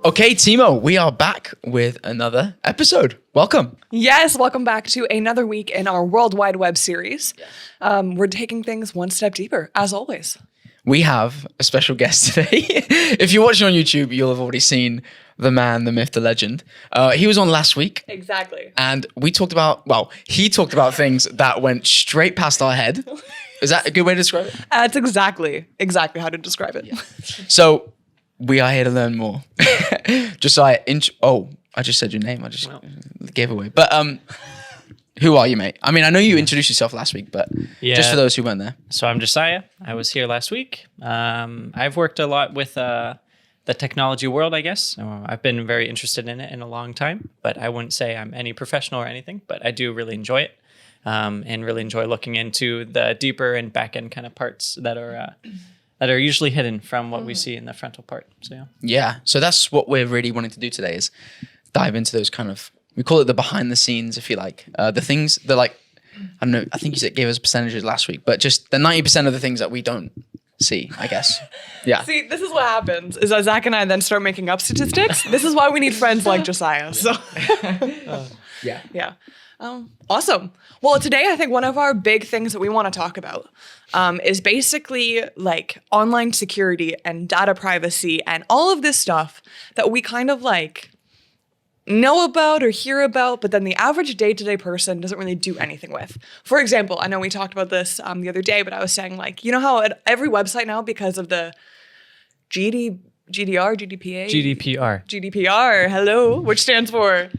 Okay, Timo, we are back with another episode. Welcome. Yes, welcome back to another week in our World Wide Web series. We're taking things one step deeper, as always. We have a special guest today. If you're watching on YouTube, you'll have already seen the man, the myth, the legend. He was on last week. Exactly. And he talked about things that went straight past our head. Is that a good way to describe it? That's exactly how to describe it. Yeah. So we are here to learn more. Josiah, I just said your name. I just gave away. But who are you, mate? I mean, I know you introduced yourself last week, but just for those who weren't there. So I'm Josiah. I was here last week. I've worked a lot with the technology world, I guess. I've been very interested in it in a long time, but I wouldn't say I'm any professional or anything, but I do really enjoy it and really enjoy looking into the deeper and back end kind of parts that are usually hidden from what we see in the frontal part. So yeah. Yeah. So that's what we're really wanting to do today is dive into those kind of, we call it the behind the scenes, if you like. The things that like, I don't know, I think you gave us percentages last week, but just the 90% of the things that we don't see, I guess. Yeah. See, this is what happens, is that Zach and I then start making up statistics. This is why we need friends like Josiah. So yeah. Awesome. Well, today I think one of our big things that we want to talk about is basically like online security and data privacy and all of this stuff that we kind of like know about or hear about, but then the average day-to-day person doesn't really do anything with. For example, I know we talked about this the other day, but I was saying like, you know how at every website now, because of the GDPR, hello, which stands for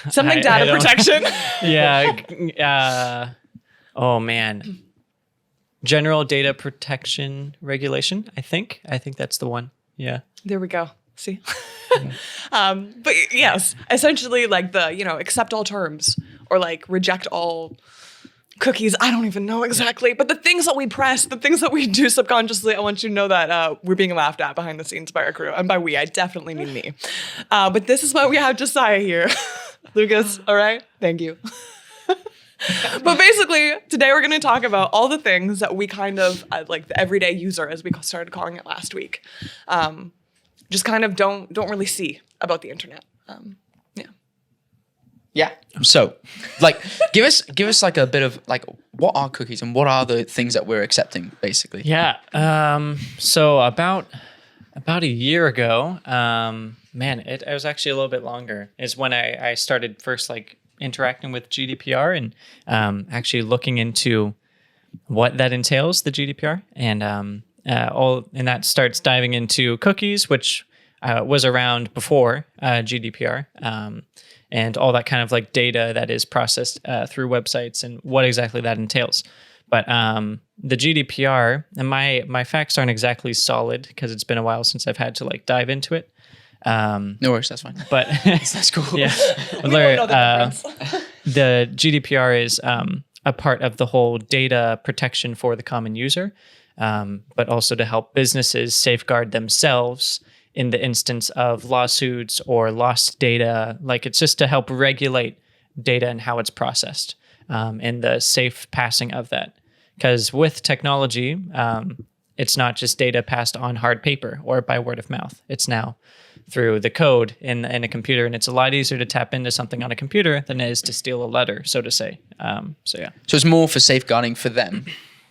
something data protection. Yeah. Oh man. General Data Protection Regulation, I think that's the one. Yeah. There we go. See? But yes, essentially like the, accept all terms or like reject all cookies. I don't even know exactly, but the things that we press, the things that we do subconsciously, I want you to know that we're being laughed at behind the scenes by our crew. And by we, I definitely mean me. But this is why we have Josiah here. Lucas, all right? Thank you. But basically, today we're going to talk about all the things that we kind of, like the everyday user, as we started calling it last week, just kind of don't really see about the internet. Yeah. So, like, give us like a bit of like, what are cookies and what are the things that we're accepting, basically? Yeah. So about a year ago, it was actually a little bit longer, is when I started first like interacting with GDPR and actually looking into what that entails, the GDPR, and that starts diving into cookies, which was around before GDPR, and all that kind of like data that is processed through websites and what exactly that entails. But the GDPR, and my facts aren't exactly solid because it's been a while since I've had to like dive into it. No worries, that's fine. But that's cool. Yeah, the GDPR is a part of the whole data protection for the common user, but also to help businesses safeguard themselves in the instance of lawsuits or lost data. Like it's just to help regulate data and how it's processed, and the safe passing of that. Because with technology, it's not just data passed on hard paper or by word of mouth. It's now through the code in a computer, and it's a lot easier to tap into something on a computer than it is to steal a letter, so to say. So it's more for safeguarding for them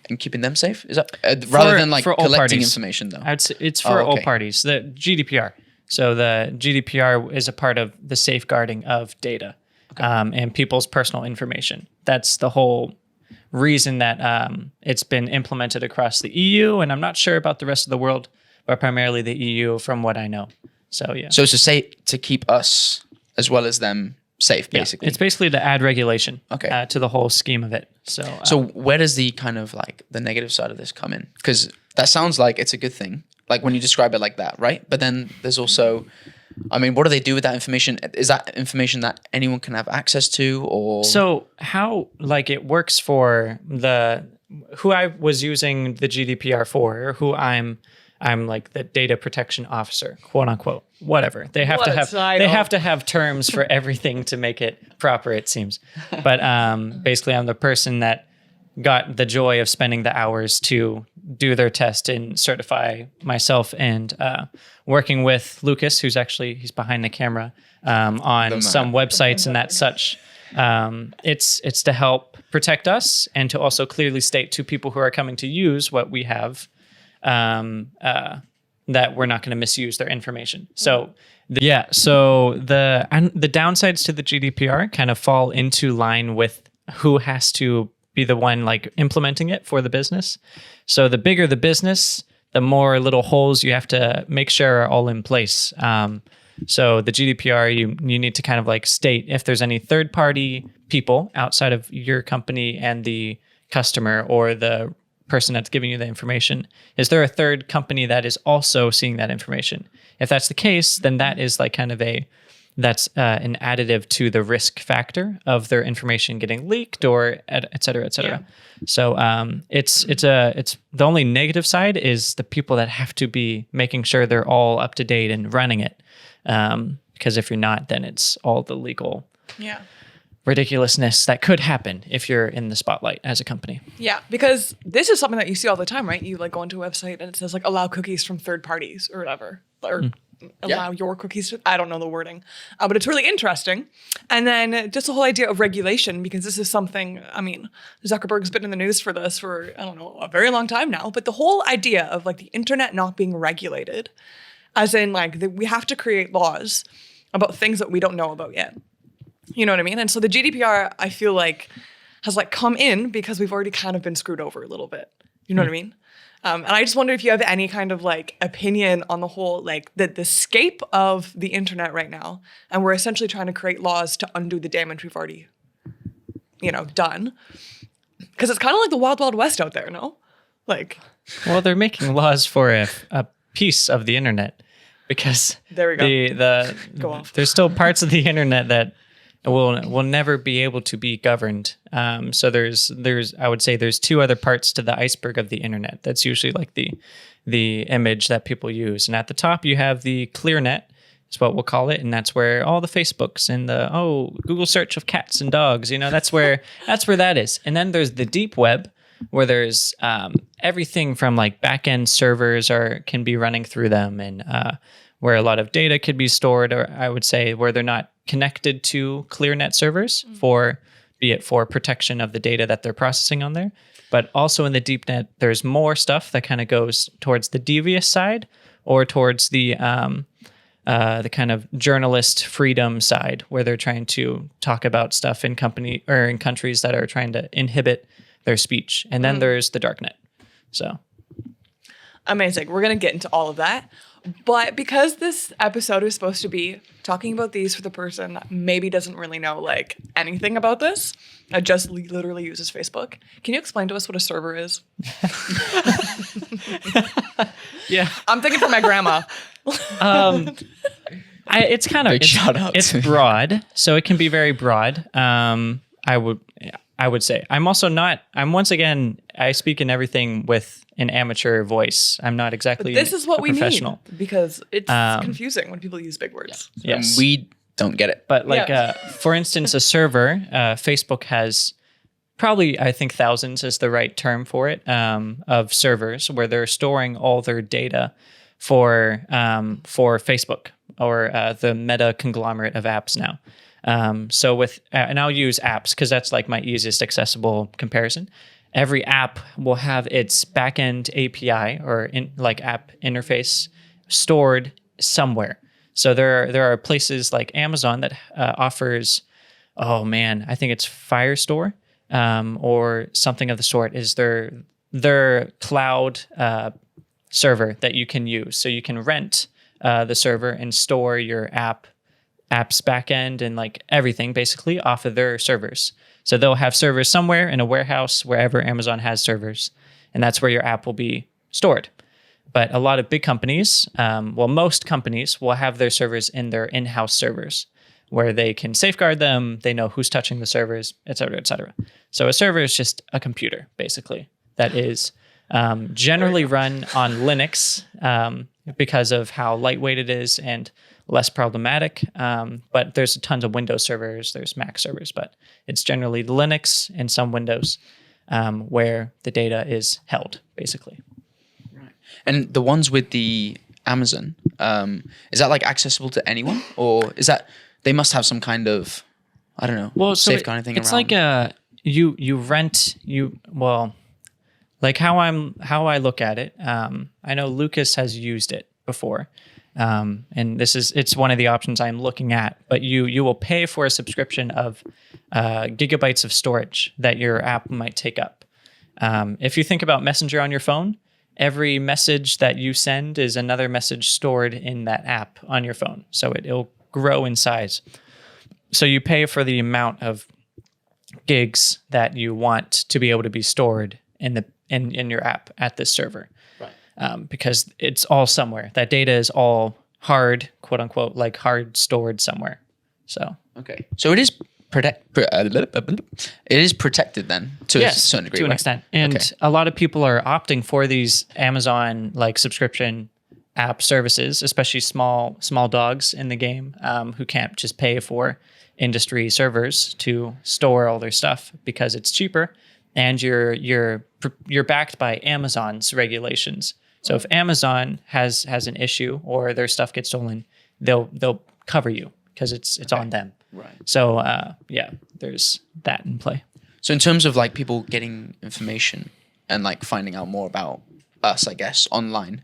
and keeping them safe. Is that rather than like collecting information though? I'd say it's for all parties. The GDPR. So the GDPR is a part of the safeguarding of data, and people's personal information. That's the whole reason that it's been implemented across the EU, and I'm not sure about the rest of the world, but primarily the EU from what I know. So yeah. So to keep us as well as them safe, basically. Yeah, it's basically to add regulation to the whole scheme of it. So where does the kind of like the negative side of this come in? Because that sounds like it's a good thing, like when you describe it like that, right? But then there's also, I mean, what do they do with that information? Is that information that anyone can have access to, or? So how like it works for who I was using the GDPR for, or who I'm like the data protection officer, quote unquote, whatever. They have to have terms for everything to make it proper, it seems. But basically I'm the person that got the joy of spending the hours to do their test and certify myself, and working with Lucas, he's behind the camera, on some websites and that such. It's to help protect us and to also clearly state to people who are coming to use what we have, that we're not going to misuse their information. So the downsides to the GDPR kind of fall into line with who has to be the one like implementing it for the business. So the bigger the business, the more little holes you have to make sure are all in place. So the GDPR, you need to kind of like state if there's any third party people outside of your company and the customer or the person that's giving you the information. Is there a third company that is also seeing that information? If that's the case, then that is like kind of that's an additive to the risk factor of their information getting leaked or et cetera, et cetera. Yeah. So it's the only negative side is the people that have to be making sure they're all up to date and running it. Because if you're not, then it's all the legal ridiculousness that could happen if you're in the spotlight as a company. Yeah, because this is something that you see all the time, right? You like go into a website and it says like allow cookies from third parties or whatever, or allow your cookies to, I don't know the wording, but it's really interesting. And then just the whole idea of regulation, because this is something, I mean, Zuckerberg's been in the news for this for, I don't know, a very long time now, but the whole idea of like the internet not being regulated, as in like we have to create laws about things that we don't know about yet. You know what I mean? And so the GDPR, I feel like, has like come in because we've already kind of been screwed over a little bit. You know what I mean? And I just wonder if you have any kind of like opinion on the whole, like the scape of the internet right now. And we're essentially trying to create laws to undo the damage we've already, done. Because it's kind of like the Wild Wild West out there, no? Like, well, they're making laws for a piece of the internet, because there we go. Go off. There's still parts of the internet that will never be able to be governed. So there's I would say there's two other parts to the iceberg of the internet. That's usually like the image that people use. And at the top you have the clear net, is what we'll call it, and that's where all the Facebooks and the Google search of cats and dogs, that's where that is. And then there's the deep web, where there's everything from like back-end servers can be running through them, and where a lot of data could be stored, or I would say where they're not connected to ClearNet servers be it for protection of the data that they're processing on there. But also in the deep net, there's more stuff that kind of goes towards the devious side, or towards the kind of journalist freedom side, where they're trying to talk about stuff in countries that are trying to inhibit their speech. And then there's the dark net. So amazing. We're going to get into all of that. But because this episode is supposed to be talking about these for the person that maybe doesn't really know like anything about this, just literally uses Facebook, can you explain to us what a server is? Yeah. I'm thinking for my grandma. It's kind of, it's broad. So it can be very broad. I would say once again, I speak in everything with an amateur voice. I'm not exactly this is what we professional. need, because it's confusing when people use big words. Yes. We don't get it. But like, for instance, a server, Facebook has probably, I think thousands is the right term for it, of servers where they're storing all their data for Facebook, or the Meta conglomerate of apps now. So with, and I'll use apps because that's like my easiest accessible comparison. Every app will have its backend API or like app interface stored somewhere. So there are places like Amazon that offers, I think it's Firestore, or something of the sort, is their cloud server that you can use. So you can rent the server and store your app's backend and like everything basically off of their servers. So they'll have servers somewhere in a warehouse, wherever Amazon has servers, and that's where your app will be stored. But a lot of big companies, most companies will have their servers in their in-house servers, where they can safeguard them. They know who's touching the servers, et cetera, et cetera. So a server is just a computer, basically, that is generally run on Linux because of how lightweight it is and less problematic. But there's tons of Windows servers, there's Mac servers, but it's generally Linux and some Windows. where the data is held, basically. And the ones with the Amazon, is that like accessible to anyone, or is that they must have some kind of, I don't know, safeguarding thing it's around? like you rent like how I look at it. I know Lucas has used it before, and it's one of the options I'm looking at. But you will pay for a subscription of gigabytes of storage that your app might take up. If you think about Messenger on your phone, every message that you send is another message stored in that app on your phone. So it'll grow in size. So you pay for the amount of gigs that you want to be able to be stored in your app at this server. Right. Because it's all somewhere. That data is all hard, quote unquote, like hard stored somewhere. So okay. So it is protected then to a certain degree, to an right? extent. And a lot of people are opting for these Amazon like subscription app services, especially small dogs in the game who can't just pay for industry servers to store all their stuff because it's cheaper, and you're backed by Amazon's regulations. So if Amazon has an issue or their stuff gets stolen, they'll cover you because it's on them. Right. So there's that in play. So in terms of like people getting information and like finding out more about us, I guess, online,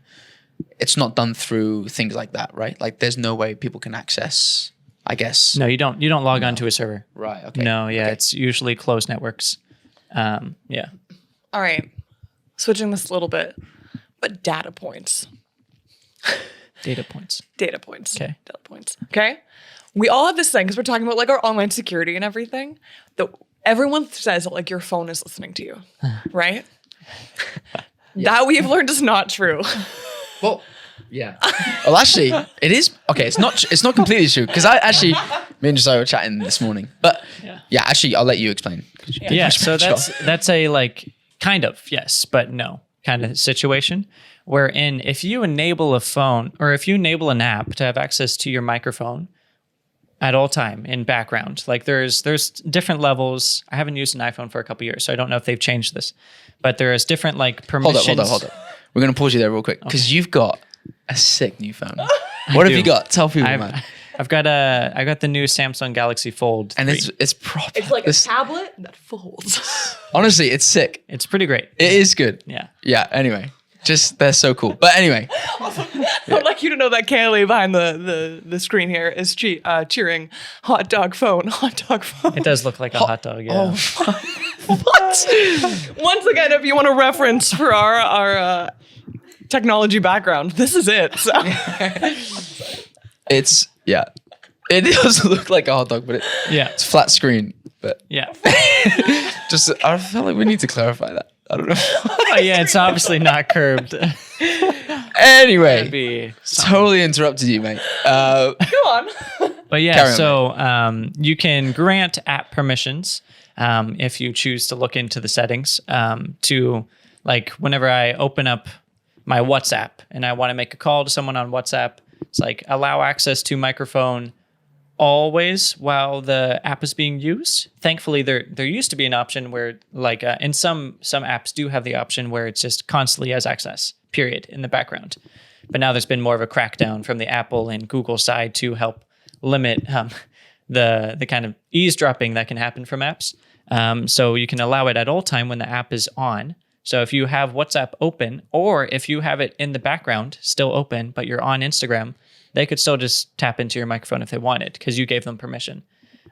it's not done through things like that, right? Like there's no way people can access, I guess. No, you don't log on to a server. Right. Okay. No, yeah, Okay. it's usually closed networks. Yeah. All right. Switching this a little bit, but data points. Data points. Data points. Okay. Data points. Okay. We all have this thing because we're talking about like our online security and everything. That everyone says that like your phone is listening to you, right? That we've learned is not true. Well, yeah. Well, actually, it is. Okay, it's not completely true because me and Josiah were chatting this morning. But yeah, actually, I'll let you explain. Yeah, so that's a like kind of yes, but no kind of situation wherein if you enable a phone or if you enable an app to have access to your microphone at all time in background, like there's different levels. I haven't used an iPhone for a couple years, so I don't know if they've changed this, but there is different like permissions. Hold up. We're gonna pause you there real quick because you've got a sick new phone. What have you got? Tell people, man. I got the new Samsung Galaxy Fold 3. And it's proper. It's like a tablet that folds. Honestly, it's sick. It's pretty great. It is good. Yeah. Yeah. Anyway, just they're so cool. But anyway, I'd like you to know that Kaylee behind the screen here is cheering hot dog phone. It does look like a hot dog. Yeah. What? Once again, if you want a reference for our technology background, this is it. So. it's it does look like a hot dog, but Yeah. it's flat screen. But Yeah. just I feel like we need to clarify that. I don't know. Oh, yeah. It's obviously not curved. Anyway, It'd be totally interrupted you, mate. Go on. But yeah, Carry on, so you can grant app permissions if you choose to look into the settings to like whenever I open up my WhatsApp and I want to make a call to someone on WhatsApp, it's like allow access to microphone always while the app is being used. Thankfully, there used to be an option where like and some apps do have the option where it's just constantly has access, period, in the background. But now there's been more of a crackdown from the Apple and Google side to help limit the kind of eavesdropping that can happen from apps. So you can allow it at all time when the app is on. So if you have WhatsApp open, or if you have it in the background still open, but you're on Instagram, they could still just tap into your microphone if they wanted because you gave them permission.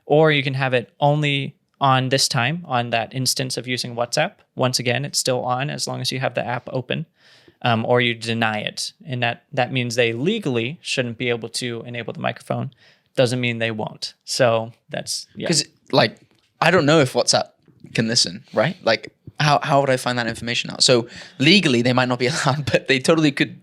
Or you can have it only on this time on that instance of using WhatsApp. Once again, it's still on as long as you have the app open. Or you deny it. And that means they legally shouldn't be able to enable the microphone. Doesn't mean they won't. So that's, yeah. Because like I don't know if WhatsApp can listen, right? Like how would I find that information out? So legally they might not be allowed, but they totally could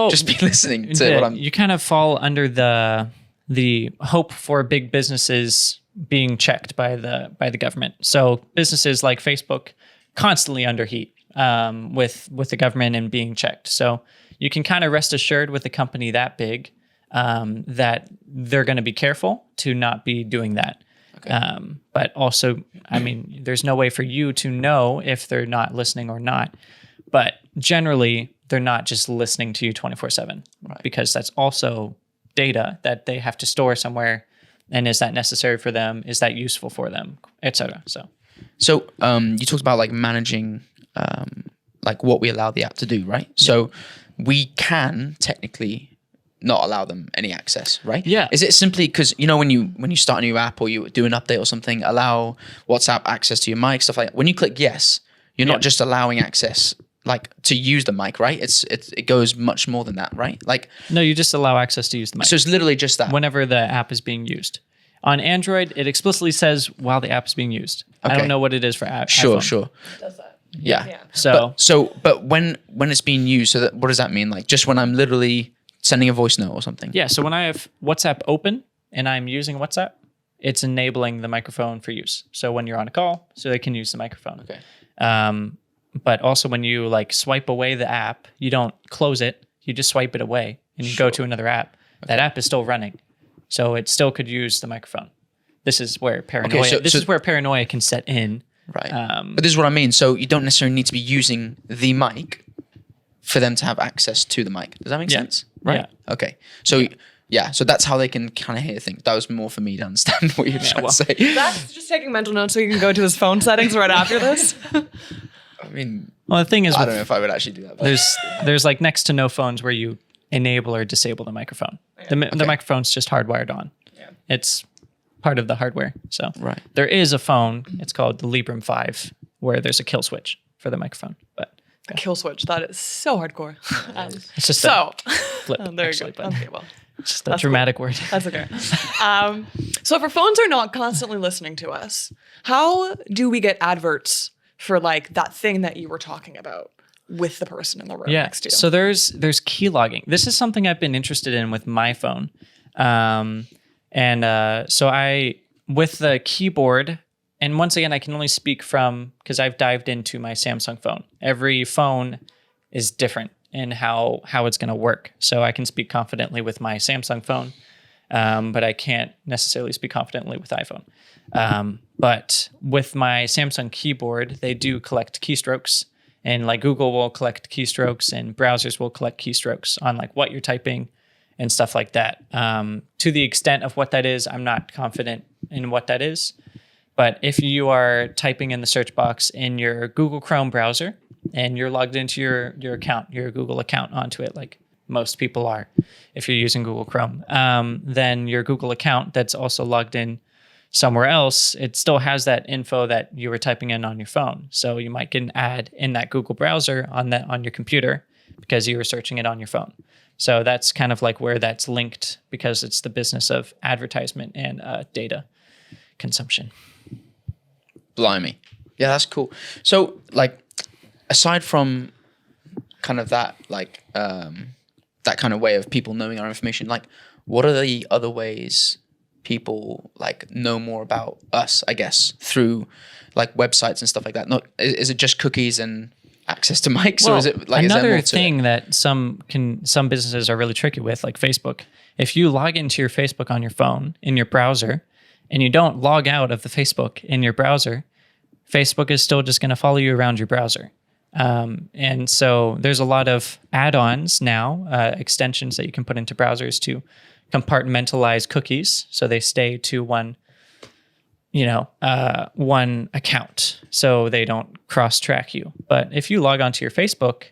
just be listening to what I'm. You kind of fall under the hope for big businesses being checked by the government. So businesses like Facebook constantly under heat with the government and being checked. So you can kind of rest assured with a company that big that they're going to be careful to not be doing that. Okay. But also, I mean, there's no way for you to know if they're not listening or not. But generally, they're not just listening to you 24/7, because that's also data that they have to store somewhere. And is that necessary for them? Is that useful for them, etc. So you talked about like managing like what we allow the app to do, right? So we can technically not allow them any access, right? Yeah. Is it simply because, you know, when you start a new app or you do an update or something, allow WhatsApp access to your mic, stuff like that. When you click yes, you're not just allowing access like to use the mic, right? It goes much more than that, right? Like, no, you just allow access to use the mic. so it's literally just that. Whenever the app is being used. On Android, it explicitly says while the app is being used. I Okay. don't know what it is for iPhone. Sure. Does that? Yeah. Yeah. So, when it's being used, so that, what does that mean? Like just when I'm literally sending a voice note or something? yeah, so when I have WhatsApp open and I'm using WhatsApp, it's enabling the microphone for use. So when you're on a call, so they can use the microphone. Okay. But also when you like swipe away the app, you don't close it, you just swipe it away and you go to another app. That app is still running. So it still could use the microphone. This is where paranoia is where paranoia can set in. Right. But this is what I mean. So you don't necessarily need to be using the mic for them to have access to the mic. Does that make sense? Right. Yeah. Okay. So so that's how they can kind of hear things. That was more for me to understand what you're trying to say. That's just taking mental notes so you can go to his phone settings right after this. I mean, Well, the thing is, I don't know if I would actually do that. But there's like next to no phones where you enable or disable the microphone. The microphone's just hardwired on. Yeah. It's part of the hardware. So Right. there is a phone. It's called the Librem 5, where there's a kill switch for the microphone. But A kill switch. That is so hardcore. it's just So, a flip. there actually, you go. but Okay, well, it's just a dramatic word. that's okay. So if our phones are not constantly listening to us, how do we get adverts for like that thing that you were talking about with the person in the room Yeah. next to you? So there's key logging. This is something I've been interested in with my phone. So I, with the keyboard, and once again, I can only speak from, because I've dived into my Samsung phone. Every phone is different in how it's going to work. So I can speak confidently with my Samsung phone, but I can't necessarily speak confidently with iPhone. But with my Samsung keyboard, they do collect keystrokes, and like Google will collect keystrokes and browsers will collect keystrokes on like what you're typing and stuff like that. To the extent of what that is, I'm not confident in what that is. But if you are typing in the search box in your Google Chrome browser and you're logged into your account, your Google account onto it, like most people are, if you're using Google Chrome, then your Google account that's also logged in somewhere else, it still has that info that you were typing in on your phone. So you might get an ad in that Google browser on your computer because you were searching it on your phone. So that's kind of like where that's linked, because it's the business of advertisement and data consumption. Blimey. Yeah, that's cool. So, like, aside from kind of that, like, that kind of way of people knowing our information, like, what are the other ways people, like, know more about us, I guess, through, like, websites and stuff like that? Not, is it just cookies and access to mics, or is it, like, is there another more to thing it? that some businesses are really tricky with, like Facebook? If you log into your Facebook on your phone in your browser, and you don't log out of the Facebook in your browser, Facebook is still just going to follow you around your browser. And so there's a lot of add-ons now, extensions that you can put into browsers to compartmentalize cookies so they stay to one account, so they don't cross-track you. But if you log onto your Facebook,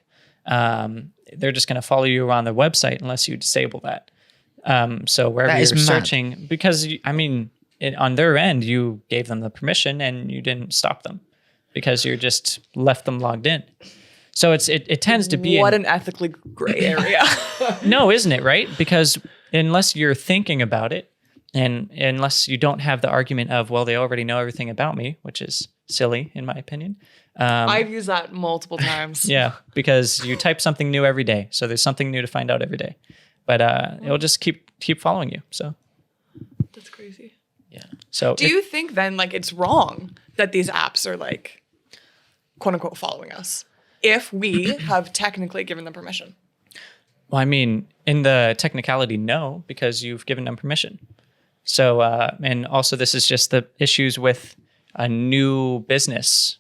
they're just going to follow you around their website unless you disable that. So wherever That is you're mad. searching, because on their end, you gave them the permission and you didn't stop them because you just left them logged in. So it tends to be an ethically gray area. no, isn't it, right? Because unless you're thinking about it, and unless you don't have the argument of, well, they already know everything about me, which is silly in my opinion. I've used that multiple times. Yeah, because you type something new every day, so there's something new to find out every day. But it'll just keep following you. So That's crazy. Yeah. so Do you think then like it's wrong that these apps are like quote unquote following us if we have technically given them permission? Well, I mean, in the technicality, no, because you've given them permission. So, and also this is just the issues with a new business,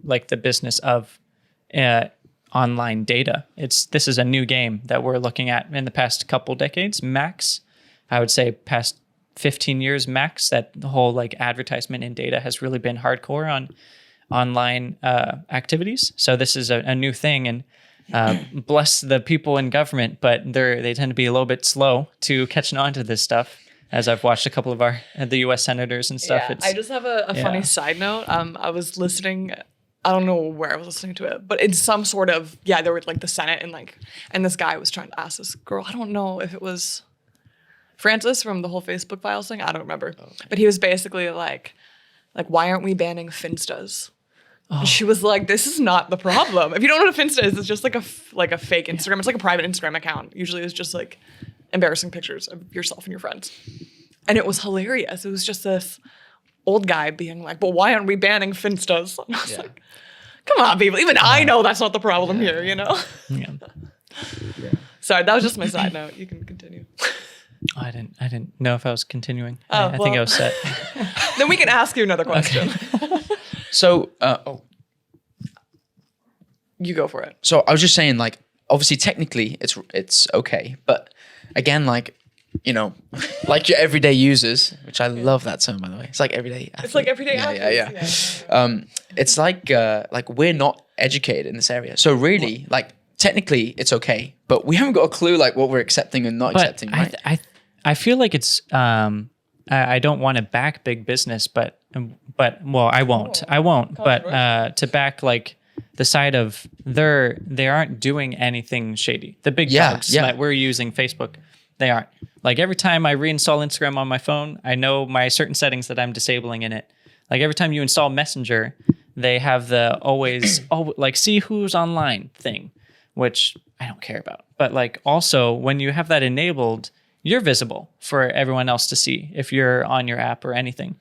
like the business of online data. This is a new game that we're looking at in the past couple decades, max. I would say past 15 years max, that the whole like advertisement and data has really been hardcore on online activities. So this is a new thing, and bless the people in government, but they tend to be a little bit slow to catching on to this stuff. As I've watched a couple of the U.S. senators and stuff. Yeah, I just have a funny side note. I was listening. I don't know where I was listening to it, but in some sort of there were like the Senate and this guy was trying to ask this girl. I don't know if it was Francis from the whole Facebook files thing. I don't remember, but he was basically like why aren't we banning Finstas? And she was like, this is not the problem. If you don't know what a Finsta is, it's just like a fake Instagram. It's like a private Instagram account. Usually it's just like embarrassing pictures of yourself and your friends. And it was hilarious. It was just this old guy being like, well, why aren't we banning Finstas? And I was like, come on, people. Even I know that's not the problem here, you know? Yeah. Sorry, that was just my side note. You can continue. Oh, I didn't know if I was continuing. Oh, I think I was set. Then we can ask you another question. So, You go for it. so I was just saying, like, obviously, technically, it's okay, but again, like, you know, like your everyday users, which I love that term, by the way. It's like everyday. It's like everyday athletes. It's like we're not educated in this area, so really, like, technically, it's okay, but we haven't got a clue like what we're accepting and not accepting, right? I feel like it's. I don't want to back big business, but well, I won't. But to back like the side of they aren't doing anything shady. The big dogs that we're using Facebook, they aren't. Like every time I reinstall Instagram on my phone, I know my certain settings that I'm disabling in it. Like every time you install Messenger, they have the always like see who's online thing, which I don't care about. But like also when you have that enabled, you're visible for everyone else to see if you're on your app or anything.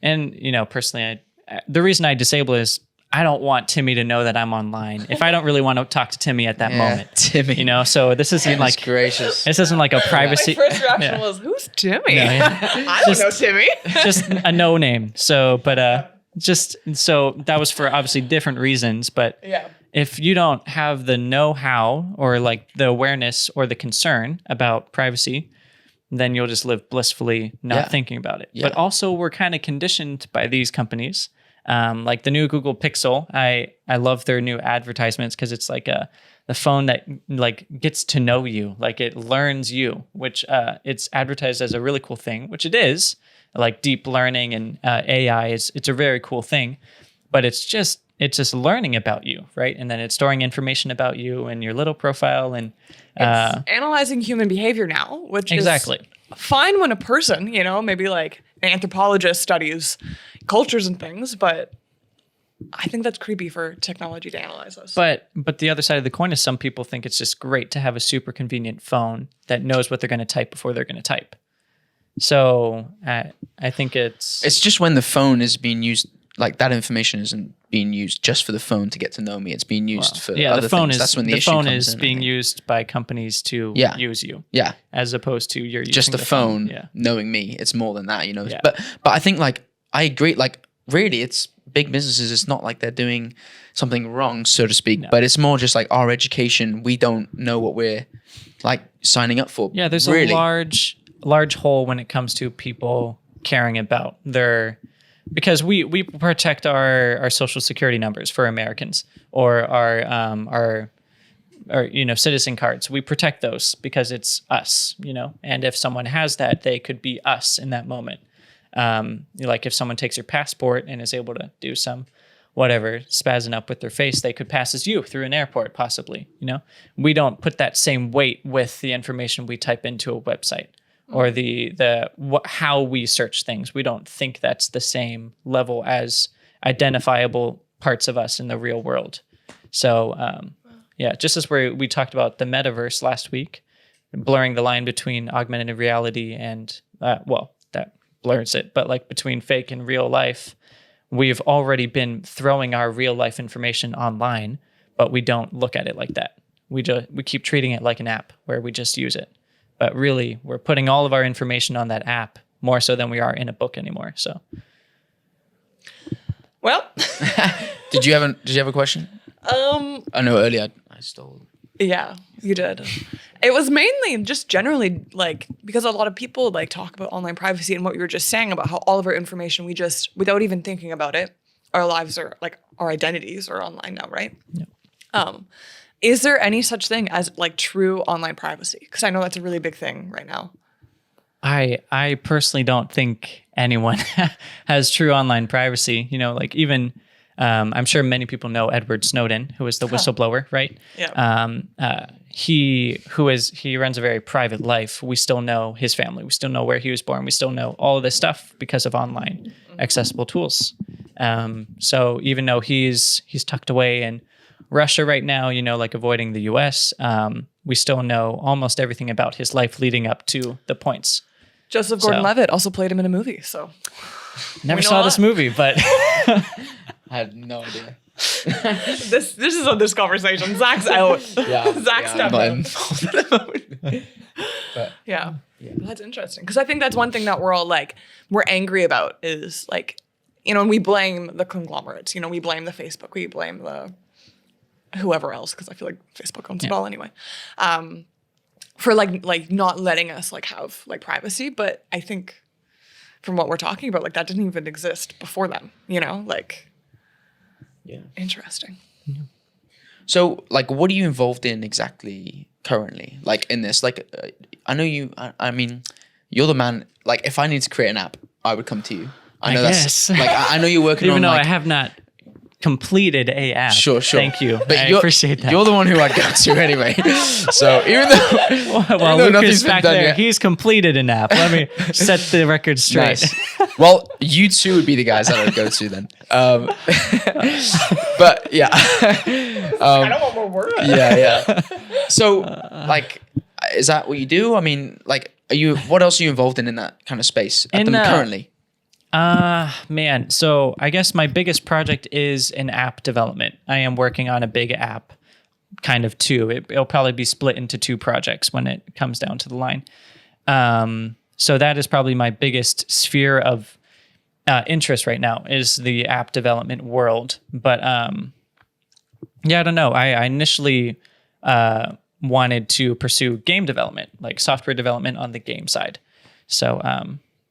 And, you know, personally, the reason I disable is I don't want Timmy to know that I'm online if I don't really want to talk to Timmy at that moment. Timmy. You know, so this isn't like gracious. This isn't like a privacy. My first reaction was, who's Timmy? No, I don't know Timmy. Just a no name. So, but so that was for obviously different reasons. But if you don't have the know-how or like the awareness or the concern about privacy, then you'll just live blissfully not thinking about it. But also we're kind of conditioned by these companies. Like the new Google Pixel, I love their new advertisements because it's like the phone that like gets to know you, like it learns you, which it's advertised as a really cool thing, which it is. Like deep learning and AI it's a very cool thing, but it's just learning about you, right? And then it's storing information about you and your little profile and it's analyzing human behavior now, which is fine when a person, you know, maybe like an anthropologist studies cultures and things, but I think that's creepy for technology to analyze us. But the other side of the coin is some people think it's just great to have a super convenient phone that knows what they're going to type before they're going to type. So I think it's just when the phone is being used, like that information isn't being used just for the phone to get to know me. It's being used for other the phone things. is That's when the issue phone comes is in, being used by companies to use you. Yeah, as opposed to you're using just the phone knowing me. It's more than that, you know. Yeah. But I think like I agree. Like really, it's big businesses. It's not like they're doing something wrong, so to speak. No. But it's more just like our education. We don't know what we're like signing up for. Yeah, there's a large hole when it comes to people caring about their. Because we protect our social security numbers for Americans or our you know citizen cards. We protect those because it's us, you know. And if someone has that, they could be us in that moment. Like if someone takes your passport and is able to do some whatever spazzing up with their face, they could pass as you through an airport possibly. You know, we don't put that same weight with the information we type into a website. Or how we search things. We don't think that's the same level as identifiable parts of us in the real world. So just as we talked about the metaverse last week, blurring the line between augmented reality and that blurs it, but like between fake and real life, we've already been throwing our real life information online, but we don't look at it like that. We keep treating it like an app where we just use it. But really, we're putting all of our information on that app more so than we are in a book anymore. So, Well, Did you have a question? I know earlier I stole. yeah, you did. It was mainly just generally like because a lot of people like talk about online privacy and what you were just saying about how all of our information we just without even thinking about it, our lives are like our identities are online now, right? Yeah. Is there any such thing as like true online privacy? Because I know that's a really big thing right now. I personally don't think anyone has true online privacy. You know, like even I'm sure many people know Edward Snowden, who is the whistleblower, right? Yeah. He runs a very private life. We still know his family. We still know where he was born. We still know all of this stuff because of online accessible tools. So even though he's tucked away in Russia right now, you know, like avoiding the US, we still know almost everything about his life leading up to the points. Joseph Gordon-Levitt also played him in a movie, so Never We know saw a this lot. movie, but I had no idea. this is on this conversation. Zach's out. Zach's I'm not out. involved at the moment. But Yeah. That's interesting. Because I think that's one thing that we're all like, we're angry about is like, you know, and we blame the conglomerates. You know, we blame the Facebook. We blame the whoever else, because I feel like Facebook owns it all anyway. For like not letting us like have like privacy. But I think from what we're talking about, like that didn't even exist before them, you know, like yeah. interesting. So, like, what are you involved in exactly currently? Like, in this, like, I know you. I mean, you're the man. Like, if I need to create an app, I would come to you. I know guess. that's like I know you're working even on. though Like, I have not completed a app. Sure. Thank you. I you're, appreciate that. You're the one who I'd go to anyway. So even though Well, though Lucas nothing's been back done there, yet. he's completed an app. Let me set the record straight. Nice. Well, you two would be the guys that I'd go to then. But yeah. I don't want more words. Yeah. So, like, is that what you do? I mean, like, what else are you involved in that kind of space currently? Man, so I guess my biggest project is an app development. I am working on a big app, kind of two. It'll probably be split into two projects when it comes down to the line. So that is probably my biggest sphere of interest right now is the app development world. But yeah, I don't know. I initially wanted to pursue game development, like software development on the game side. So,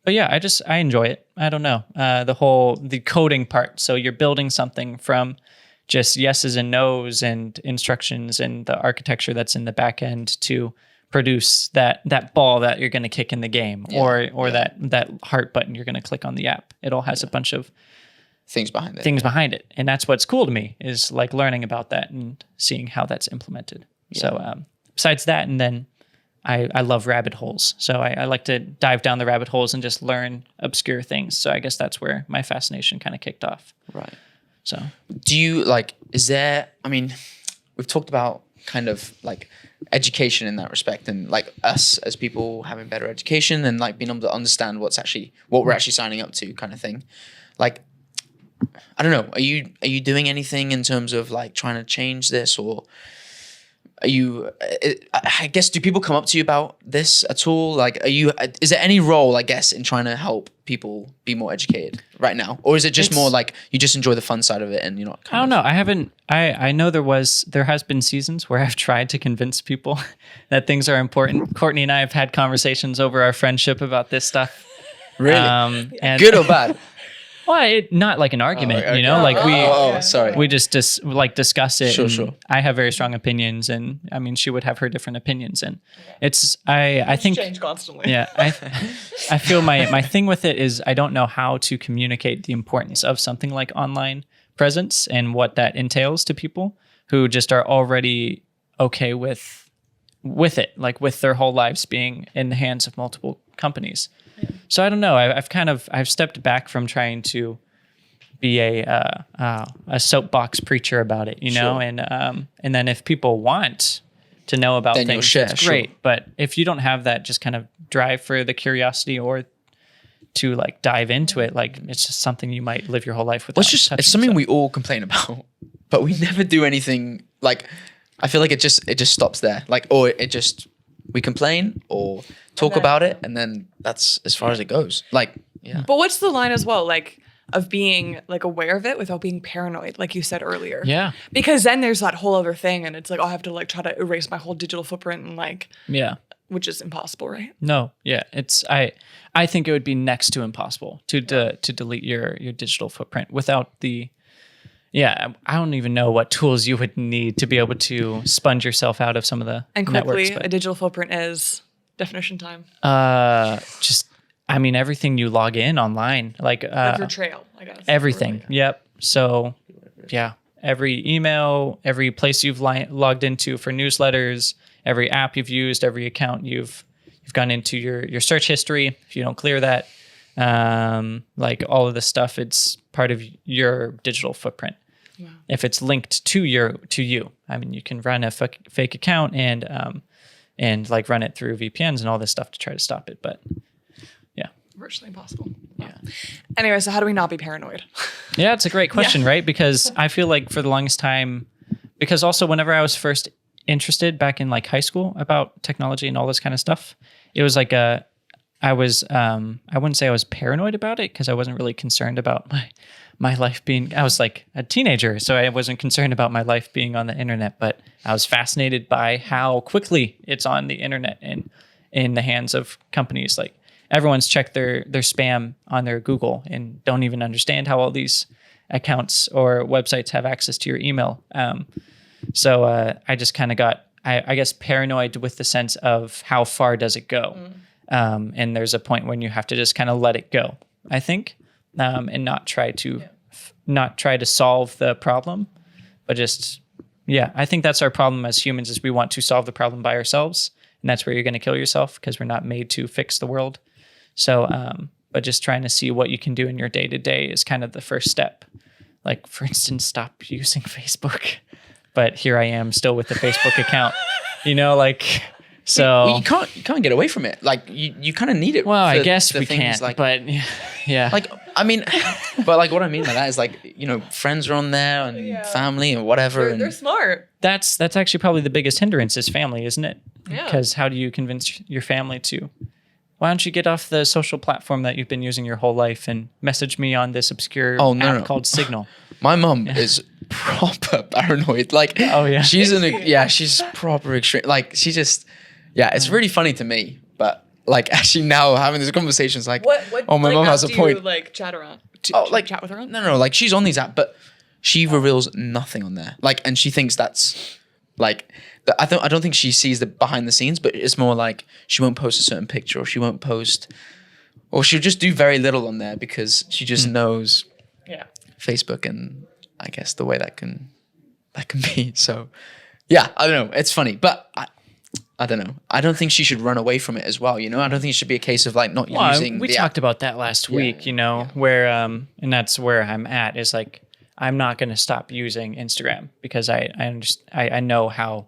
but yeah, I enjoy it. I don't know. The coding part. So you're building something from just yeses and nos and instructions and the architecture that's in the back end to produce that ball that you're going to kick in the game or that heart button you're going to click on the app. It all has a bunch of Things behind it. And that's what's cool to me is like learning about that and seeing how that's implemented. Yeah. So besides that, and then I love rabbit holes. So I like to dive down the rabbit holes and just learn obscure things. So I guess that's where my fascination kind of kicked off. Right. So do you like, we've talked about kind of like education in that respect and like us as people having better education and like being able to understand what we're actually signing up to kind of thing. Like, I don't know. Are you doing anything in terms of like trying to change this or I guess, do people come up to you about this at all? Like, is there any role, I guess, in trying to help people be more educated right now? Or is it just more like you just enjoy the fun side of it and you're not I don't know. I know there has been seasons where I've tried to convince people that things are important. Courtney and I have had conversations over our friendship about this stuff. Really? And good or bad? Well, not like an argument, okay. you know, like sorry. we just discuss it. Sure. I have very strong opinions, and I mean, she would have her different opinions, and I think change constantly. Yeah, I feel my thing with it is I don't know how to communicate the importance of something like online presence and what that entails to people who just are already okay with it, like with their whole lives being in the hands of multiple companies. So I don't know. I've stepped back from trying to be a soapbox preacher about it, you know, and then if people want to know about then things, that's great. Sure. But if you don't have that just kind of drive for the curiosity or to like dive into it, like it's just something you might live your whole life with. It's something we all complain about, but we never do anything. Like, I feel like it just stops there. Like, or we complain or talk about it, and then that's as far as it goes. Like, yeah. But what's the line as well? Like, of being like aware of it without being paranoid, like you said earlier. Yeah. Because then there's that whole other thing, and it's like, oh, I have to like try to erase my whole digital footprint and like, Yeah. which is impossible, right? No. Yeah. It's I think it would be next to impossible to delete your digital footprint without the. Yeah, I don't even know what tools you would need to be able to sponge yourself out of some of the And quickly, networks, a digital footprint is definition time. just I mean everything you log in online, like Like your trail, I guess. everything. Yep. So yeah, every email, every place you've logged into for newsletters, every app you've used, every account you've gone into your search history. If you don't clear that, like all of this stuff, it's part of your digital footprint. Wow. If it's linked to you, I mean, you can run a fake account and like run it through VPNs and all this stuff to try to stop it. But yeah, Virtually impossible. yeah, Anyway, so how do we not be paranoid? yeah, it's a great question, right? Because I feel like for the longest time, because also whenever I was first interested back in like high school about technology and all this kind of stuff, it was like I wouldn't say I was paranoid about it because I wasn't really concerned about my life being, I was like a teenager, so I wasn't concerned about my life being on the internet, but I was fascinated by how quickly it's on the internet and in the hands of companies. Like everyone's checked their spam on their Google and don't even understand how all these accounts or websites have access to your email. So I just kind of got, I guess, paranoid with the sense of how far does it go? And there's a point when you have to just kind of let it go, I think, and not try to solve the problem, but just, yeah, I think that's our problem as humans is we want to solve the problem by ourselves. And that's where you're going to kill yourself because we're not made to fix the world. So, but just trying to see what you can do in your day to day is kind of the first step. Like, for instance, stop using Facebook. But here I am still with the Facebook account, like, so. Well, you can't get away from it. Like you kind of need it. Well, I for guess the we things can't, like, but yeah. like, I mean, but like what I mean by that is like, friends are on there and family and whatever. They're smart. That's actually probably the biggest hindrance is family, isn't it? Yeah. Because how do you convince your family to, why don't you get off the social platform that you've been using your whole life and message me on this obscure app called Signal? My mom is proper paranoid. Like, oh yeah, she's proper extreme. Like, she just, it's really funny to me. But like, actually now having this conversation is like, What my mom has a point. You, like chat around? Chat with her on? No, like she's on these apps, but she reveals nothing on there. Like, and she thinks that's like, I don't think she sees the behind the scenes, but it's more like she won't post a certain picture, or she won't post, or she'll just do very little on there because she just knows Facebook and I guess the way that can be. So yeah, I don't know. It's funny, but I don't know. I don't think she should run away from it as well. I don't think it should be a case of like not using. We talked about that last week. Where and that's where I'm at is like I'm not going to stop using Instagram because I know how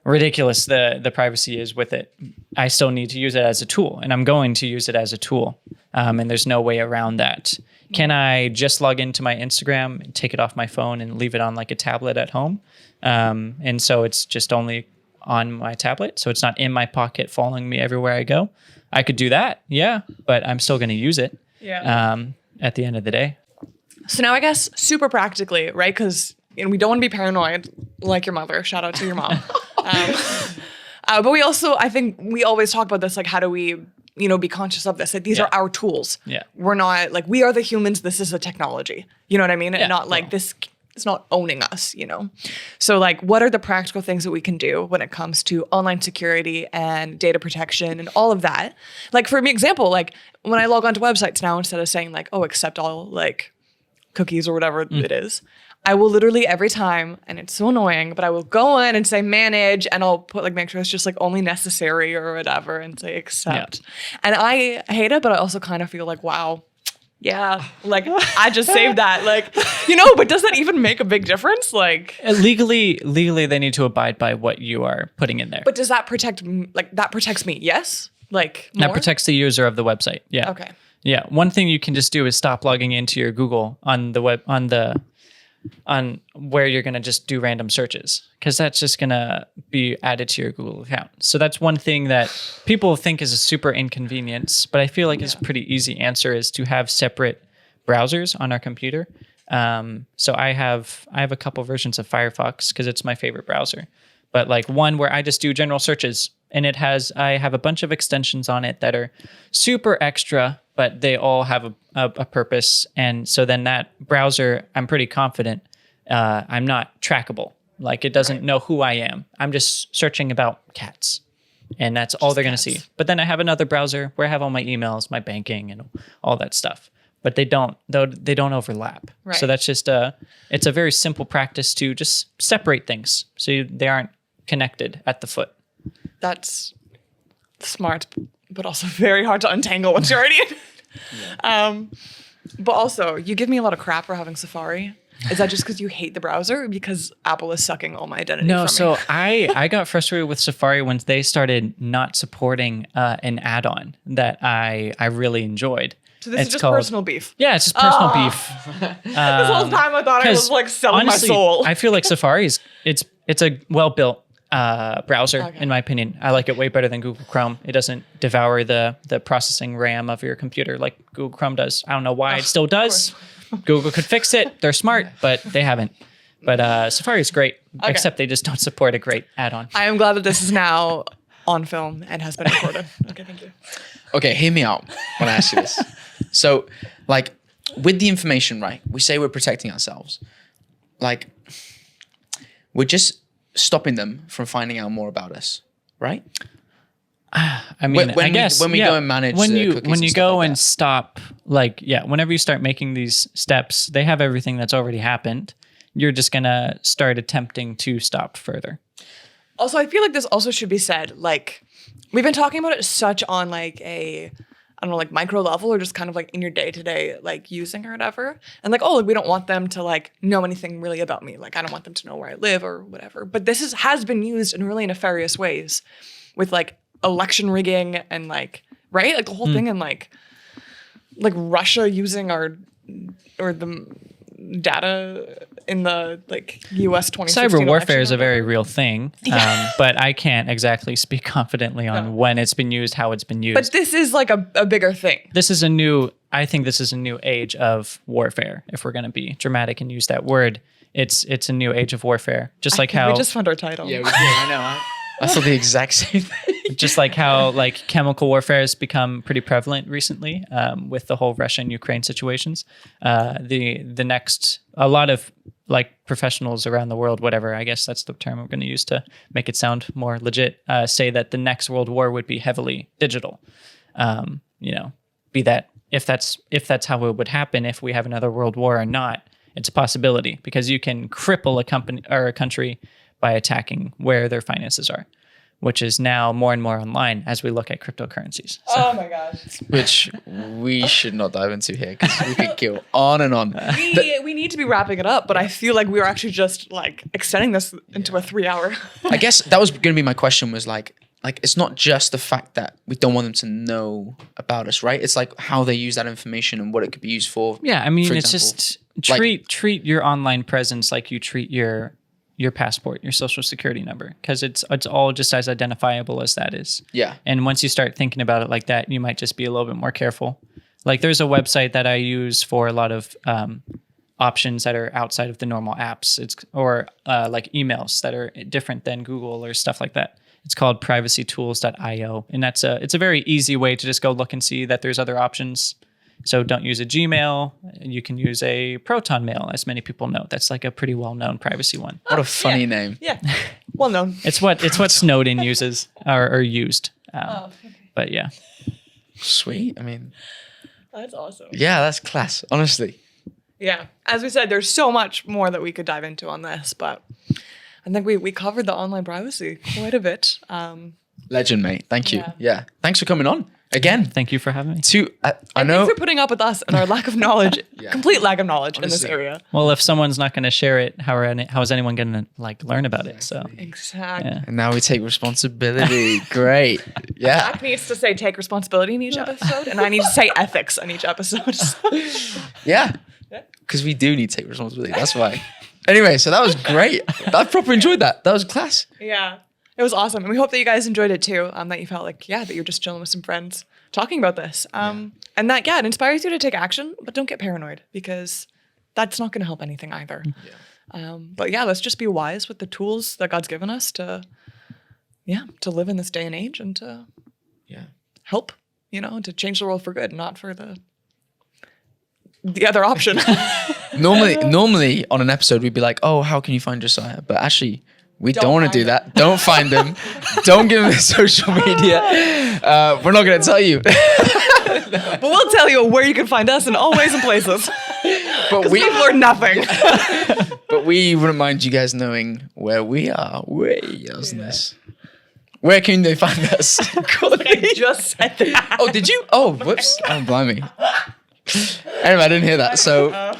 ridiculous the privacy is with it. I still need to use it as a tool, and I'm going to use it as a tool. And there's no way around that. Can I just log into my Instagram and take it off my phone and leave it on like a tablet at home? And so it's just only on my tablet. So it's not in my pocket following me everywhere I go. I could do that. Yeah. But I'm still going to use it. Yeah. At the end of the day. So now I guess super practically, right? Because we don't want to be paranoid like your mother. Shout out to your mom. But we also, I think we always talk about this, like how do we be conscious of this? Like, these are our tools. Yeah. We're not like, we are the humans. This is a technology. You know what I mean? And not like this, it's not owning us, So like, what are the practical things that we can do when it comes to online security and data protection and all of that? Like for example, like when I log onto websites now, instead of saying like, oh, accept all like cookies or whatever it is, I will literally every time, and it's so annoying, but I will go in and say manage, and I'll put like, make sure it's just like only necessary or whatever, and say accept. Yeah. And I hate it, but I also kind of feel like, wow, yeah, like I just saved that. Like, but does that even make a big difference? Like legally they need to abide by what you are putting in there. But does that protect, like that protects me? Yes. Like more? That protects the user of the website. Yeah. Okay. Yeah. One thing you can just do is stop logging into your Google on the web, on where you're going to just do random searches, because that's just going to be added to your Google account. So that's one thing that people think is a super inconvenience, but I feel like it's a pretty easy answer is to have separate browsers on our computer. So I have a couple versions of Firefox because it's my favorite browser. But like one where I just do general searches, and I have a bunch of extensions on it that are super extra, but they all have a purpose. And so then that browser, I'm pretty confident I'm not trackable. Like it doesn't know who I am. I'm just searching about cats, and that's all they're going to see. But then I have another browser where I have all my emails, my banking, and all that stuff. But they don't overlap. Right. So that's just it's a very simple practice to just separate things so they aren't connected at the foot. That's smart, but also very hard to untangle once you're already in. Yeah. But also, you give me a lot of crap for having Safari. Is that just because you hate the browser, or because Apple is sucking all my identity from me? So I got frustrated with Safari when they started not supporting an add-on that I really enjoyed. So this is just personal beef. Yeah, it's just personal beef. This whole time I thought I was like selling honestly, my soul. I feel like Safari it's a well-built browser, in my opinion. I like it way better than Google Chrome. It doesn't devour the processing RAM of your computer like Google Chrome does. I don't know why it still does. Google could fix it. They're smart, but they haven't. But Safari is great, except they just don't support a great add-on. I am glad that this is now on film and has been recorded. Okay, thank you. Okay, hear me out when I ask you this. So, like, with the information, right? We say we're protecting ourselves. Like, we're just stopping them from finding out more about us, right? I mean, I guess when we go and manage when the you cookies when and you stuff go like and that. stop, like, whenever you start making these steps, they have everything that's already happened. You're just gonna start attempting to stop further. Also, I feel like this also should be said. Like, we've been talking about it such on like a, I don't know, like micro level, or just kind of like in your day to day, like using or whatever. And like, oh, like we don't want them to like know anything really about me. Like, I don't want them to know where I live or whatever. But this has been used in really nefarious ways, with like election rigging and like, right, like the whole thing, and like Russia using our or the data in the like U.S. 2016 Cyber warfare election is a or very whatever. real thing, but I can't exactly speak confidently on when it's been used, how it's been used. But this is like a bigger thing. I think this is a new age of warfare. If we're going to be dramatic and use that word, it's a new age of warfare. Just like how we just found our title. Yeah, we did. I know. I thought the exact same thing. just like how like chemical warfare has become pretty prevalent recently with the whole Russia and Ukraine situations. A lot of like professionals around the world, whatever, I guess that's the term I'm going to use to make it sound more legit, say that the next world war would be heavily digital. Be that if that's how it would happen, if we have another world war or not, it's a possibility because you can cripple a company or a country by attacking where their finances are, which is now more and more online as we look at cryptocurrencies. So, Oh my gosh. Which we should not dive into here because we could go on and on. We need to be wrapping it up, but I feel like we were actually just like extending this into a 3-hour. I guess that was going to be my question was like it's not just the fact that we don't want them to know about us, right? It's like how they use that information and what it could be used for. yeah, I mean, For it's example, just treat your online presence like you treat your passport, your social security number, because it's all just as identifiable as that is. Yeah. And once you start thinking about it like that, you might just be a little bit more careful. Like there's a website that I use for a lot of options that are outside of the normal apps. Or like emails that are different than Google or stuff like that. It's called privacytools.io. And it's a very easy way to just go look and see that there's other options. So don't use a Gmail. You can use a Proton Mail, as many people know. That's like a pretty well-known privacy one. What a funny name. Yeah. Well known. It's what Snowden uses or used. But yeah. Sweet. I mean, That's awesome. yeah, that's class, honestly. Yeah. As we said, there's so much more that we could dive into on this, but I think we covered the online privacy quite a bit. Legend, mate. Thank you. Yeah. Yeah. Thanks for coming on again. Thank you for having me. I know. Thanks for putting up with us and our lack of knowledge, Yeah. complete lack of knowledge in this Honestly. area. Well, if someone's not going to share it, how is anyone going to like learn about it? So Exactly. yeah. And now we take responsibility. Great. Yeah. Zach needs to say take responsibility in each episode, and I need to say ethics in each episode. Yeah. Because we do need to take responsibility. That's why. Anyway, so that was great. I proper enjoyed that. That was class. Yeah. It was awesome. And we hope that you guys enjoyed it too. That you felt like, that you're just chilling with some friends talking about this. And that, yeah, it inspires you to take action, but don't get paranoid because that's not going to help anything either. But yeah, let's just be wise with the tools that God's given us to live in this day and age and to help, to change the world for good, not for the other option. Normally on an episode, we'd be like, oh, how can you find Josiah? But actually, we don't want to do find that. Don't find him. Don't give him his social media. We're not going to tell you. But we'll tell you where you can find us in all ways and places. But we learn nothing. But we wouldn't mind you guys knowing where we are. Where can they find us? I just said that. Oh, did you? Oh, whoops. Oh, blimey. Anyway, I didn't hear that. So,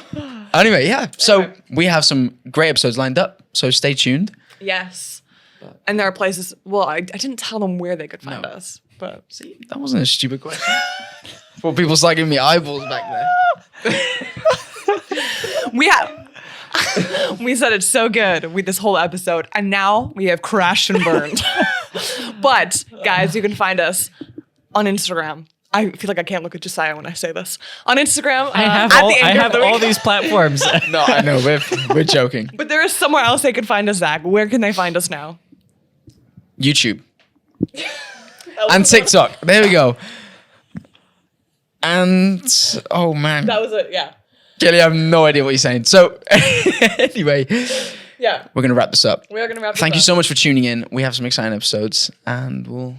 anyway, yeah. So, we have some great episodes lined up. So, stay tuned. Yes. And there are places, well, I didn't tell them where they could find us. But See, that wasn't a stupid question. Well, people started giving me eyeballs back there. we said it's so good with this whole episode, and now we have crashed and burned. But guys, you can find us on Instagram. I feel like I can't look at Josiah when I say this. On Instagram, I have at all, the I Anchor have of the all Week. these platforms. No, I know. We're joking. But there is somewhere else they can find us, Zach. Where can they find us now? YouTube. And TikTok. There we go. And, oh, man. That was it, yeah. Kelly, I have no idea what you're saying. So, anyway, Yeah. we're going to wrap this up. We are going to wrap this Thank you up. so much for tuning in. We have some exciting episodes, and we'll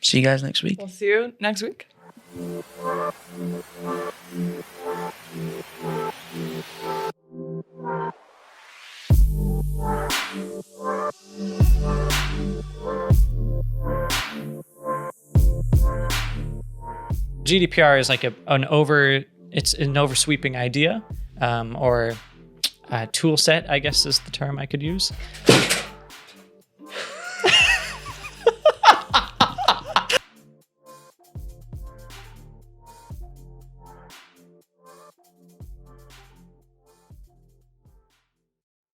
see you guys next week. We'll see you next week. GDPR is like an oversweeping idea, or tool set, I guess is the term I could use.